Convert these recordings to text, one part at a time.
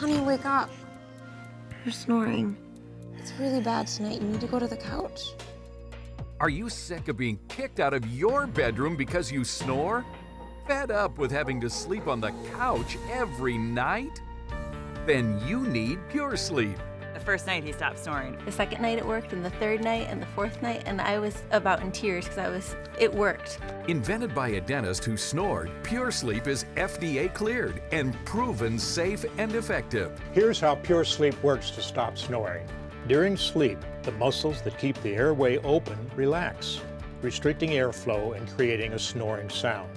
Honey, wake up. You're snoring. It's really bad tonight. You need to go to the couch. Are you sick of being kicked out of your bedroom because you snore? Fed up with having to sleep on the couch every night? Then you need Pure Sleep. The first night he stopped snoring. The second night it worked, and the third night, and the fourth night, and I was about in tears because it worked. Invented by a dentist who snored, Pure Sleep is FDA cleared and proven safe and effective. Here's how Pure Sleep works to stop snoring. During sleep, the muscles that keep the airway open relax, restricting airflow and creating a snoring sound.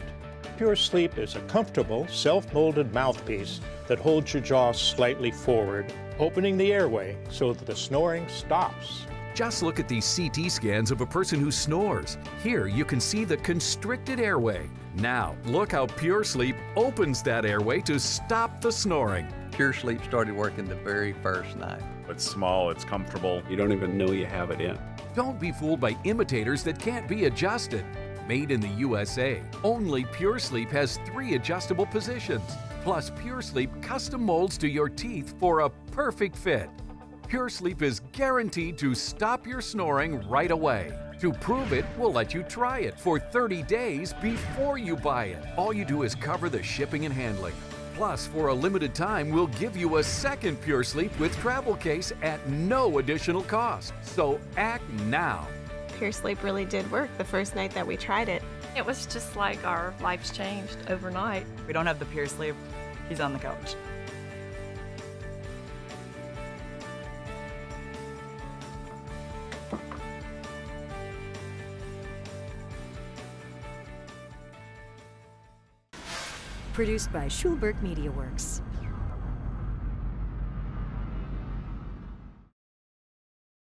Pure Sleep is a comfortable, self-molded mouthpiece that holds your jaw slightly forward, opening the airway so that the snoring stops. Just look at these CT scans of a person who snores. Here you can see the constricted airway. Now look how Pure Sleep opens that airway to stop the snoring. Pure Sleep started working the very first night. It's small, it's comfortable. You don't even know you have it in. Don't be fooled by imitators that can't be adjusted. Made in the USA, only Pure Sleep has 3 adjustable positions. Plus, Pure Sleep custom molds to your teeth for a perfect fit. Pure Sleep is guaranteed to stop your snoring right away. To prove it, we'll let you try it for 30 days before you buy it. All you do is cover the shipping and handling. Plus, for a limited time, we'll give you a second Pure Sleep with travel case at no additional cost. So act now. Pure Sleep really did work the first night that we tried it. It was just like our lives changed overnight. We don't have the Pure Sleep. He's on the couch. Produced by Schulberg Media Works.